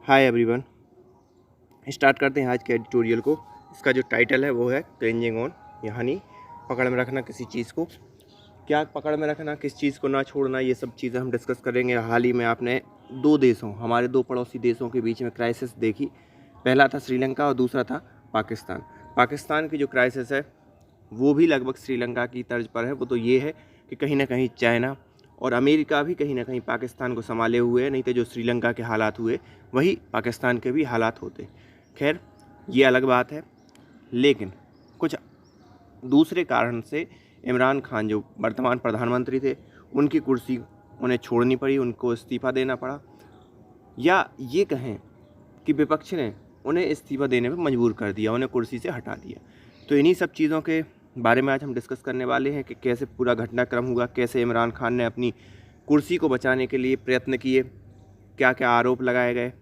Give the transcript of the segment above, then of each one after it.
Hi everyone. Start करते हैं आज के एडिटोरियल को। इसका जो टाइटल है वो है क्लेंजिंग ऑन, यानी पकड़ में रखना किसी चीज़ को। क्या पकड़ में रखना, किस चीज़ को ना छोड़ना, ये सब चीज़ें हम डिस्कस करेंगे। हाल ही में आपने हमारे दो पड़ोसी देशों के बीच में क्राइसिस देखी। पहला था श्रीलंका और दूसरा था पाकिस्तान। पाकिस्तान की जो क्राइसिस है वो भी लगभग श्रीलंका की तर्ज पर है। वो तो ये है कि कहीं ना कहीं चाइना और अमेरिका भी कहीं ना कहीं पाकिस्तान को संभाले हुए है, नहीं तो जो श्रीलंका के हालात हुए वही पाकिस्तान के भी हालात होते। खैर, ये अलग बात है। लेकिन कुछ दूसरे कारण से इमरान खान जो वर्तमान प्रधानमंत्री थे उनकी कुर्सी उन्हें छोड़नी पड़ी, उनको इस्तीफ़ा देना पड़ा, या ये कहें कि विपक्ष ने उन्हें इस्तीफ़ा देने पर मजबूर कर दिया, उन्हें कुर्सी से हटा दिया। तो इन्हीं सब चीज़ों के बारे में आज हम डिस्कस करने वाले हैं कि कैसे पूरा घटनाक्रम हुआ, कैसे इमरान खान ने अपनी कुर्सी को बचाने के लिए प्रयत्न किए, क्या क्या आरोप लगाए गए,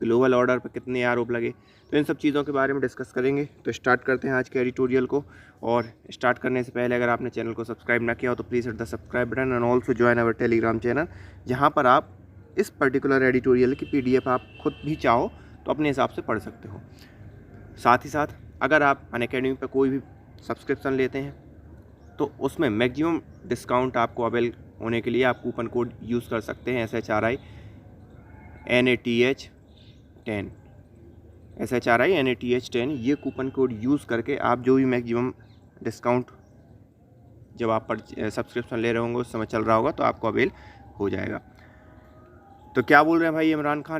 ग्लोबल ऑर्डर पर कितने आरोप लगे। तो इन सब चीज़ों के बारे में डिस्कस करेंगे। तो स्टार्ट करते हैं आज के एडिटोरियल को। और स्टार्ट करने से पहले अगर आपने चैनल को सब्सक्राइब ना किया हो तो please hit the subscribe button and also join our Telegram channel, जहाँ पर आप इस पर्टिकुलर एडिटोरियल की PDF आप खुद भी चाहो तो अपने हिसाब से पढ़ सकते हो। साथ ही साथ अगर आप अनअकैडमी पर कोई भी सब्सक्रिप्शन लेते हैं तो उसमें मैक्सिमम डिस्काउंट आपको अवेल होने के लिए आप कूपन कोड यूज़ कर सकते हैं SHRI NATH 10 SHRI NATH 10। ये कूपन कोड यूज़ करके आप जो भी मैक्सिमम डिस्काउंट जब आप सब्सक्रिप्शन ले रहे होंगे उस समय चल रहा होगा तो आपको अवेल हो जाएगा। तो क्या बोल रहे हैं भाई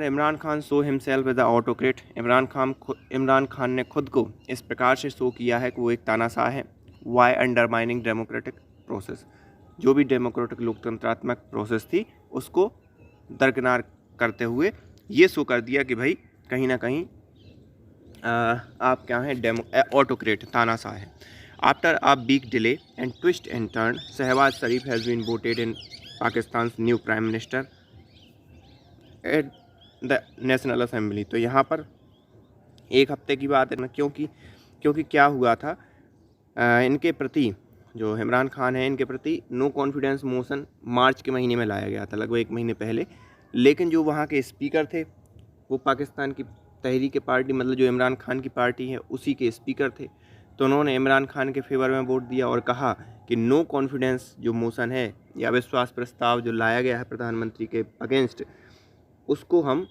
Imran Khan show himself as the autocrat. Imran Khan ने खुद को इस प्रकार से शो किया है कि वो एक तानाशाह है। वाई अंडरमाइनिंग डेमोक्रेटिक प्रोसेस, जो भी डेमोक्रेटिक लोकतंत्रात्मक प्रोसेस थी उसको दरकिनार करते हुए ये शो कर दिया कि भाई कहीं ना कहीं आप क्या हैं, ऑटोक्रेट, तानाशाह है। After a big delay and twist and turn, Shehbaz Sharif has been voted in Pakistan new prime minister at the national assembly. तो यहाँ पर एक हफ्ते की बात है ना, क्योंकि क्या हुआ था, इनके प्रति जो इमरान खान है इनके प्रति नो कॉन्फिडेंस मोशन मार्च के महीने में लाया गया था, लगभग 1 महीने पहले। लेकिन जो वहाँ के स्पीकर थे वो पाकिस्तान की तहरीक पार्टी, मतलब जो इमरान खान की पार्टी है उसी के स्पीकर थे। तो उन्होंने इमरान खान के फेवर में वोट दिया और कहा कि नो कॉन्फिडेंस जो मोशन है या विश्वास प्रस्ताव जो लाया गया है प्रधानमंत्री के अगेंस्ट, उसको हम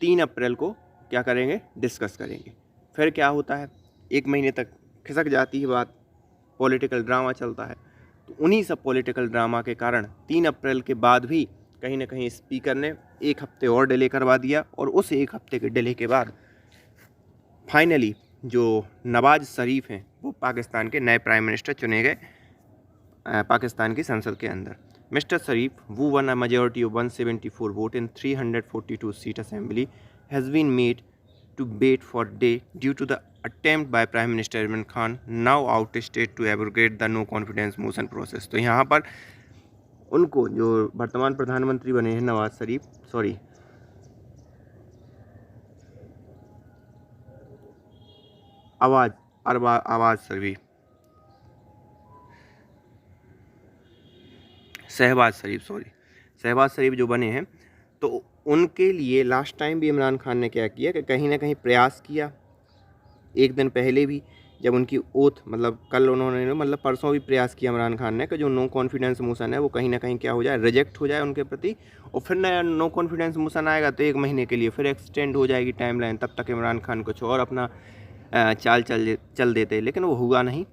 3 अप्रैल को क्या करेंगे, डिस्कस करेंगे। फिर क्या होता है, 1 महीने तक खिसक जाती है बात, पॉलिटिकल ड्रामा चलता है। तो उन्हीं सब पॉलिटिकल ड्रामा के कारण 3 अप्रैल के बाद भी कहीं ना कहीं स्पीकर ने 1 हफ्ते और डिले करवा दिया, और उस 1 हफ्ते के डिले के बाद फाइनली जो नवाज शरीफ हैं वो पाकिस्तान के नए प्राइम मिनिस्टर चुने गए पाकिस्तान की संसद के अंदर। Mr. Sharif, who won a majority of 174 votes in 342 seat assembly, has been made to wait for day due to the attempt by Prime Minister Imran Khan, now ousted, to abrogate the no confidence motion process। तो यहाँ पर उनको जो वर्तमान प्रधानमंत्री बने हैं शहबाज शरीफ जो बने हैं, तो उनके लिए लास्ट टाइम भी इमरान खान ने क्या किया कि कहीं ना कहीं प्रयास किया। 1 दिन पहले भी जब उनकी ओथ, मतलब कल उन्होंने, मतलब परसों भी प्रयास किया इमरान खान ने कि जो नो कॉन्फिडेंस मोशन है वो कहीं ना कहीं क्या हो जाए, रिजेक्ट हो जाए उनके प्रति। और फिर नया नो कॉन्फिडेंस मोशन आएगा तो 1 महीने के लिए फिर एक्सटेंड हो जाएगी टाइमलाइन, तब तक इमरान खान कुछ और अपना चाल चल देते। लेकिन वो हुआ नहीं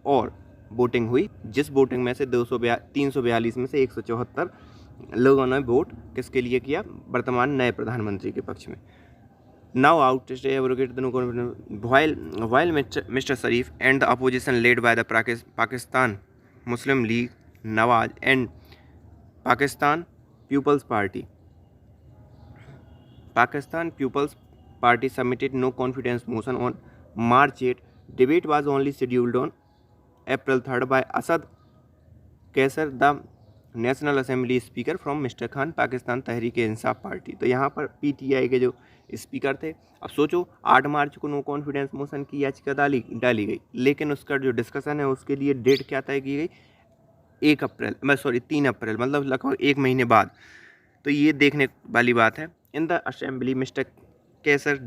और वोटिंग हुई, जिस वोटिंग में से 342 में से 174 लोगों ने वोट किसके लिए किया, वर्तमान नए प्रधानमंत्री के पक्ष में। Now out while Mr. Sharif and the opposition led by the Pakistan Muslim League, Nawaz and Pakistan People's Party submitted no confidence motion on March 8. Debate was only scheduled on April 3rd by Asad Kaisar, the national assembly speaker from mister Khan, Pakistan Tehreek Insaf party. तो यहाँ पर PTI के जो speaker थे, अब सोचो 8 मार्च को no confidence motion की याचिका डाली गई, लेकिन उसका जो डिस्कशन है उसके लिए डेट क्या तय की गई, 3 अप्रैल, मतलब लगभग 1 महीने बाद। तो ये देखने वाली बात है In the assembly, Mr. Kesar's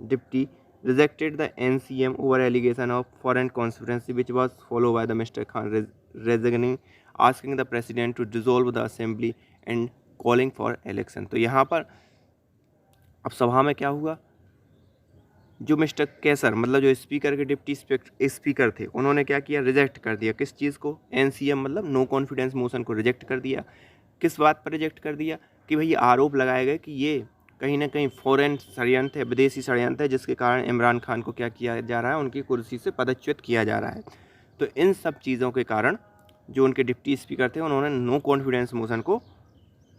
deputy rejected the NCM over allegation of foreign conspiracy, which was followed by the Mr. Khan resigning, asking the president to dissolve the assembly and calling for election. तो यहाँ पर अब सभा में क्या हुआ, जो mister कैसर मतलब जो स्पीकर के डिप्टी स्पीकर थे, उन्होंने क्या किया, रिजेक्ट कर दिया किस चीज़ को, एनसीएम मतलब नो कॉन्फिडेंस मोशन को रिजेक्ट कर दिया। किस बात पर रिजेक्ट कर दिया कि भाई आरोप लगाए गए कि ये कहीं ना कहीं फॉरेन षड्यंत्र है, विदेशी षड्यंत्र है, जिसके कारण इमरान खान को क्या किया जा रहा है, उनकी कुर्सी से पदच्युत किया जा रहा है। तो इन सब चीज़ों के कारण जो उनके डिप्टी स्पीकर थे, उन्होंने नो कॉन्फिडेंस मोशन को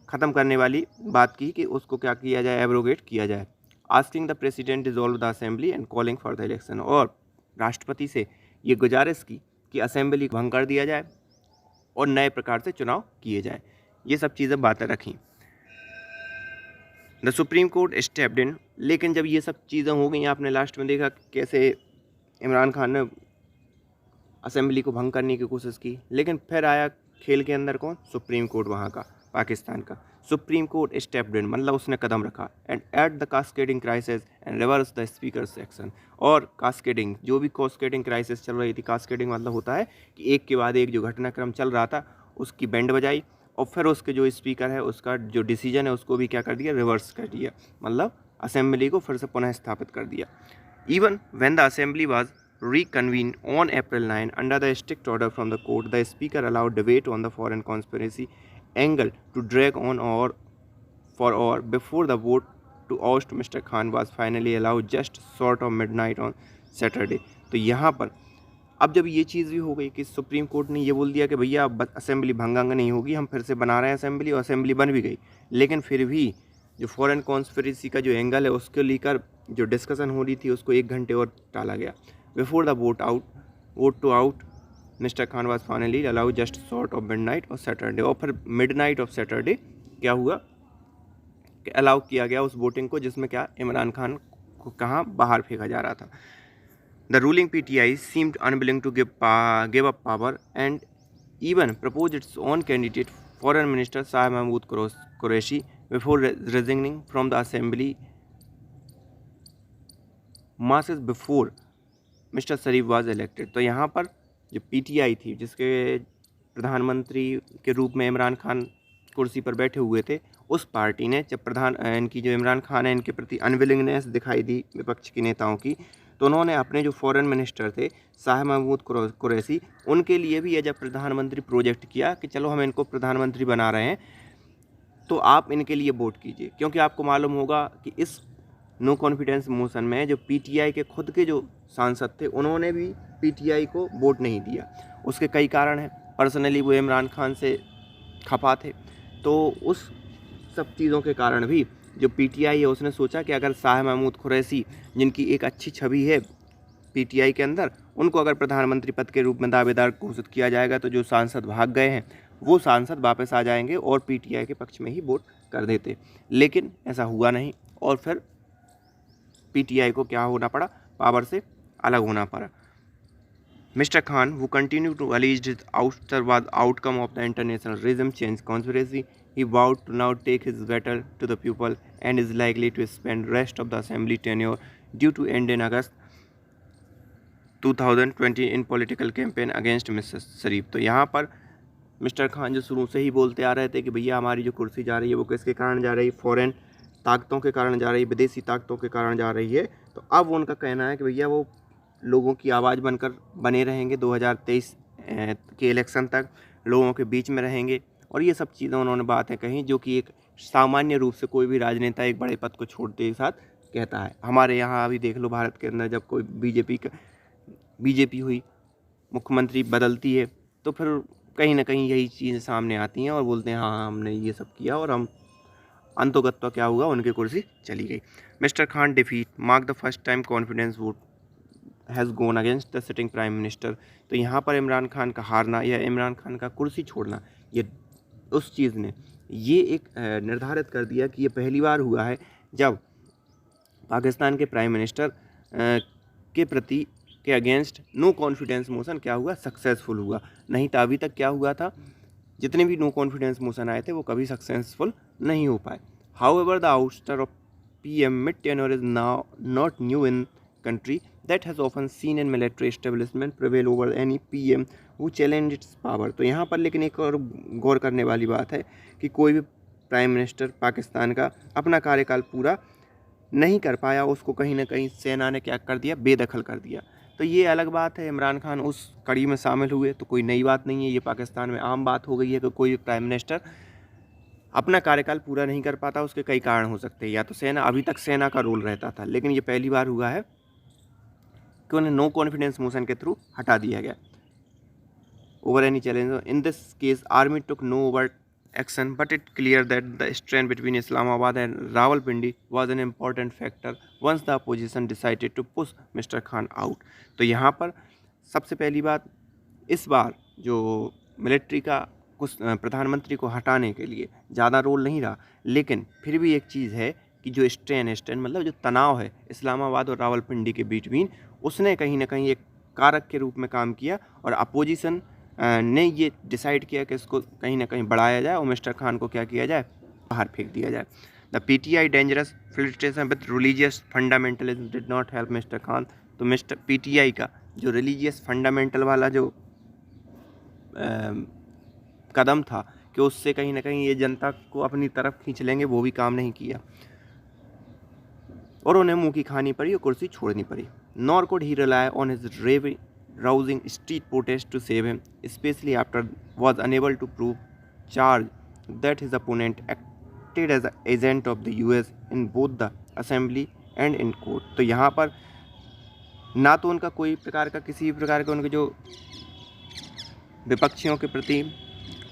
ख़त्म करने वाली बात की कि उसको क्या किया जाए, एब्रोगेट किया जाए। Asking the president dissolve the assembly and calling for the election, और राष्ट्रपति से ये गुजारिश की कि असेंबली भंग कर दिया जाए और नए प्रकार से चुनाव किए जाए। ये सब चीज़ें बातें रखी। The supreme court stepped in, लेकिन जब ये सब चीज़ें हो गई, आपने लास्ट में देखा कैसे इमरान खान ने असेंबली को भंग करने की कोशिश की, लेकिन फिर आया खेल के अंदर कौन, सुप्रीम कोर्ट वहाँ का, पाकिस्तान का। सुप्रीम कोर्ट स्टेप्ड इन मतलब उसने कदम रखा and at the cascading crisis and reverse the speaker section, और कास्केडिंग जो भी कास्केडिंग क्राइसिस चल रही थी, कास्केडिंग मतलब होता है कि एक के बाद एक जो घटनाक्रम चल रहा था उसकी बैंड बजाई और फिर उसके जो स्पीकर है उसका जो डिसीजन है उसको भी क्या कर दिया, रिवर्स कर दिया, मतलब असेंबली को फिर से पुनः स्थापित कर दिया। Even when the assembly was reconvened on April 9 under the strict order from the court, the speaker allowed debate on the foreign conspiracy angle to drag on or before the vote to oust Mr. Khan was finally allowed just short of midnight on Saturday। तो यहाँ पर अब जब ये चीज़ भी हो गई कि सुप्रीम कोर्ट ने ये बोल दिया कि भैया अब असेंबली भंगांग नहीं होगी, हम फिर से बना रहे हैं असेंबली, और असेंबली बन भी गई, लेकिन फिर भी जो फॉरेन कॉन्स्पिरेसी का जो एंगल है उसके लेकर जो डिस्कशन हो रही थी उसको 1 घंटे और टाला गया। Before the vote to out mister Khan was finally allow just short of midnight of Saturday, और फिर मिडनाइट ऑफ सैटरडे क्या हुआ कि अलाउ किया गया उस वोटिंग को जिसमें क्या इमरान खान को कहाँ बाहर फेंका जा रहा था। The ruling PTI seemed unwilling to give up power and even proposed its own candidate, Foreign Minister Shah Mahmood Qureshi, before resigning from the assembly masses before Mr. Sharif was elected। तो यहाँ पर जो PTI थी जिसके प्रधानमंत्री के रूप में इमरान खान कुर्सी पर बैठे हुए थे, उस पार्टी ने जब इनकी जो इमरान खान है इनके प्रति अनविलिंगनेस दिखाई दी विपक्ष के नेताओं की, तो उन्होंने अपने जो फॉरेन मिनिस्टर थे शाह महमूद कुरैशी, उनके लिए भी ये जब प्रधानमंत्री प्रोजेक्ट किया कि चलो हम इनको प्रधानमंत्री बना रहे हैं तो आप इनके लिए वोट कीजिए, क्योंकि आपको मालूम होगा कि इस नो कॉन्फिडेंस मोशन में जो PTI के खुद के जो सांसद थे उन्होंने भी PTI को वोट नहीं दिया। उसके कई कारण हैं, पर्सनली वो इमरान खान से खफा थे, तो उस सब चीज़ों के कारण भी जो PTI है उसने सोचा कि अगर शाह महमूद कुरैशी जिनकी एक अच्छी छवि है PTI के अंदर, उनको अगर प्रधानमंत्री पद के रूप में दावेदार घोषित किया जाएगा तो जो सांसद भाग गए हैं वो सांसद वापस आ जाएंगे और PTI के पक्ष में ही वोट कर देते। लेकिन ऐसा हुआ नहीं और फिर PTI को क्या होना पड़ा, पावर से अलग होना पड़ा। Mr. Khan, who continued to allege his ouster was outcome of the international regime change conspiracy, he vowed to now take his battle to the people and is likely to spend rest of the assembly tenure due to end in August 2020 in political campaign against Mr. Sharif। तो यहाँ पर mister Khan जो शुरू से ही बोलते आ रहे थे कि भैया हमारी जो कुर्सी जा रही है वो किसके कारण जा रही है, फॉरेन ताकतों के कारण जा रही है, विदेशी ताकतों के कारण जा रही है। तो अब उनका कहना है कि भैया वो लोगों की आवाज़ बनकर बने रहेंगे, 2023 के इलेक्शन तक लोगों के बीच में रहेंगे। और ये सब चीज़ें उन्होंने बातें कहीं जो कि एक सामान्य रूप से कोई भी राजनेता एक बड़े पद को छोड़ते के साथ कहता है। हमारे यहाँ अभी देख लो भारत के अंदर जब कोई बीजेपी हुई, मुख्यमंत्री बदलती है तो फिर कहीं ना कहीं यही चीज़ें सामने आती हैं और बोलते हैं हाँ हमने ये सब किया और हम अंतोगत तो क्या हुआ, उनकी कुर्सी चली गई। Mister Khan defeat mark the first time confidence vote has gone against the sitting prime minister. तो यहाँ पर इमरान खान का हारना या इमरान खान का कुर्सी छोड़ना, ये उस चीज़ ने ये एक निर्धारित कर दिया कि ये पहली बार हुआ है जब पाकिस्तान के प्राइम मिनिस्टर के प्रति के अगेंस्ट नो कॉन्फिडेंस मोशन क्या हुआ, सक्सेसफुल हुआ। नहीं तो अभी तक क्या हुआ था जितने भी नो कॉन्फिडेंस मोशन आए थे वो कभी सक्सेसफुल नहीं हो पाए। However the ouster of PM mid tenure is now not new in country that has often seen in military establishment prevail over any PM who challenge its power। तो यहाँ पर लेकिन एक और गौर करने वाली बात है कि कोई भी प्राइम मिनिस्टर पाकिस्तान का अपना कार्यकाल पूरा नहीं कर पाया, उसको कहीं ना कहीं सेना ने क्या कर दिया, बेदखल कर दिया। तो ये अलग बात है, इमरान खान उस कड़ी में शामिल हुए तो कोई नई बात नहीं है, ये पाकिस्तान में आम बात हो गई है कि कोई प्राइम मिनिस्टर अपना कार्यकाल पूरा नहीं कर पाता। उसके कई कारण हो सकते हैं, या तो सेना, अभी तक सेना का रोल रहता था, लेकिन ये पहली बार हुआ है कि उन्हें नो कॉन्फिडेंस मोशन के थ्रू हटा दिया गया over any challenge. In this case army took no over action but it clear that the strength between Islamabad and Rawalpindi was an important factor once the opposition decided to push mister Khan out. तो यहाँ पर सबसे पहली बात, इस बार जो military का कुछ प्रधानमंत्री को हटाने के लिए ज़्यादा रोल नहीं रहा, लेकिन फिर भी एक चीज़ है कि जो स्ट्रेन मतलब जो तनाव है इस्लामाबाद और रावलपिंडी के बीच, उसने कहीं ना कहीं एक कारक के रूप में काम किया और अपोजिशन ने ये डिसाइड किया कि इसको कहीं ना कहीं बढ़ाया जाए और मिस्टर खान को क्या किया जाए, बाहर फेंक दिया जाए। The PTI dangerous flirtation with religious fundamentalism did not help mister Khan. तो मिस्टर PTI का जो रिलीजियस फंडामेंटल वाला जो कदम था कि उससे कहीं ना कहीं ये जनता को अपनी तरफ खींच लेंगे, वो भी काम नहीं किया और उन्हें मुंह की खानी पड़ी और कुर्सी छोड़नी पड़ी। Nor could he rely on his rousing street protest to save him, especially after was unable to prove charge that his opponent acted as an agent of the US in both the assembly and in court। तो यहाँ पर ना तो उनका कोई प्रकार का किसी प्रकार का उनके जो विपक्षियों के प्रति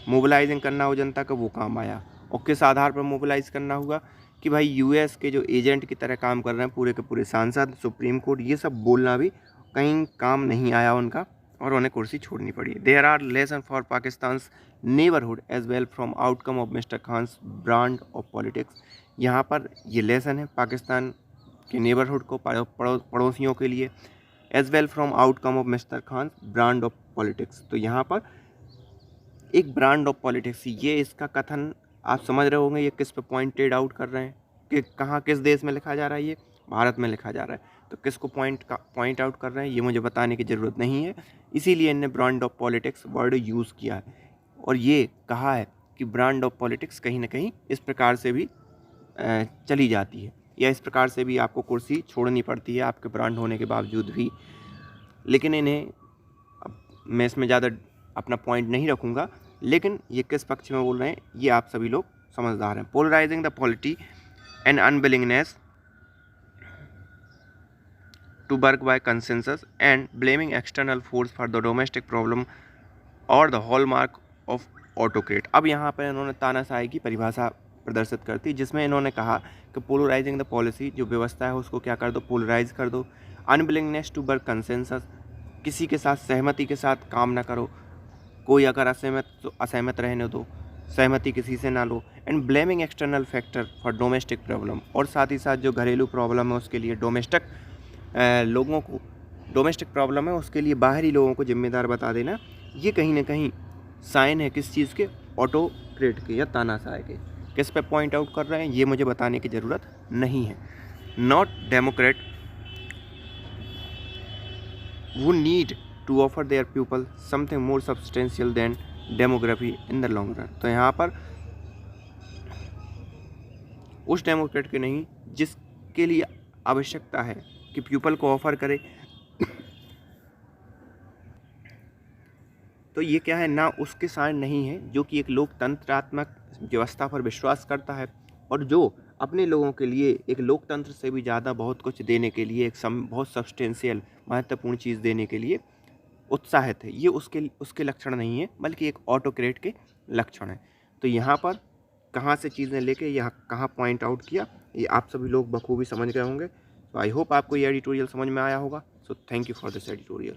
मोबिलाइजिंग करना हो जनता का, वो काम आया। और किस आधार पर मोबिलाइज करना हुआ कि भाई US के जो एजेंट की तरह काम कर रहे हैं पूरे के पूरे सांसद, सुप्रीम कोर्ट, ये सब बोलना भी कहीं काम नहीं आया उनका और उन्हें कुर्सी छोड़नी पड़ी। There are lesson for Pakistan neighbourhood as well from outcome of mister Khan's brand of politics. यहाँ पर ये लेसन है पाकिस्तान के नेबरहुड को, पड़ोसियों के लिए, as well from outcome of mister Khan's brand of politics. तो यहाँ पर एक ब्रांड ऑफ पॉलिटिक्स, ये इसका कथन आप समझ रहे होंगे ये किस पे पॉइंटेड आउट कर रहे हैं कि कहाँ किस देश में लिखा जा रहा है, ये भारत में लिखा जा रहा है। तो किसको पॉइंट आउट कर रहे हैं ये मुझे बताने की ज़रूरत नहीं है, इसीलिए इन्हें brand of politics word use किया है और ये कहा है कि ब्रांड ऑफ पॉलिटिक्स कहीं ना कहीं इस प्रकार से भी चली जाती है या इस प्रकार से भी आपको कुर्सी छोड़नी पड़ती है आपके ब्रांड होने के बावजूद भी। लेकिन इन्हें मैं इसमें ज़्यादा अपना पॉइंट नहीं रखूँगा, लेकिन ये किस पक्ष में बोल रहे हैं ये आप सभी लोग समझदार हैं। Polarising the polity and unwillingness to work by consensus and blaming external force for the domestic problem or the hallmark of autocrat। अब यहाँ पर इन्होंने तानाशाही की परिभाषा प्रदर्शित करती, जिसमें इन्होंने कहा कि पोलराइजिंग द पॉलिसी, जो व्यवस्था है उसको क्या कर दो, पोलराइज कर दो। अनविलिंगनेस टू वर्क कंसेंसस, किसी के साथ सहमति के साथ काम ना करो, कोई अगर असहमत तो असहमत रहने दो, सहमति किसी से ना लो। And blaming external factor for domestic problem, और साथ ही साथ जो घरेलू प्रॉब्लम है उसके लिए डोमेस्टिक लोगों को, डोमेस्टिक प्रॉब्लम है उसके लिए बाहरी लोगों को जिम्मेदार बता देना, ये कहीं ना कहीं साइन है किस चीज़ के, ऑटोक्रेट के या तानाशाह के। किस पे पॉइंट आउट कर रहे हैं ये मुझे बताने की ज़रूरत नहीं है। Not Democrat who need to offer their people something more substantial than demography in the long run। तो यहाँ पर उस डेमोक्रेट के नहीं जिसके लिए आवश्यकता है कि पीपल को ऑफर करे। तो ये क्या है ना, उसके साइन नहीं है जो कि एक लोकतंत्रात्मक व्यवस्था पर विश्वास करता है और जो अपने लोगों के लिए एक लोकतंत्र से भी ज़्यादा बहुत कुछ देने के लिए, एक बहुत सब्सटेंशियल महत्वपूर्ण चीज़ देने के लिए उत्साहित है। ये उसके लक्षण नहीं है, बल्कि एक ऑटोक्रेट के लक्षण है। तो यहाँ पर कहाँ से चीज़ें लेके यहाँ कहाँ पॉइंट आउट किया ये आप सभी लोग बखूबी समझ गए होंगे। तो आई होप आपको ये एडिटोरियल समझ में आया होगा। So thank you for this editorial.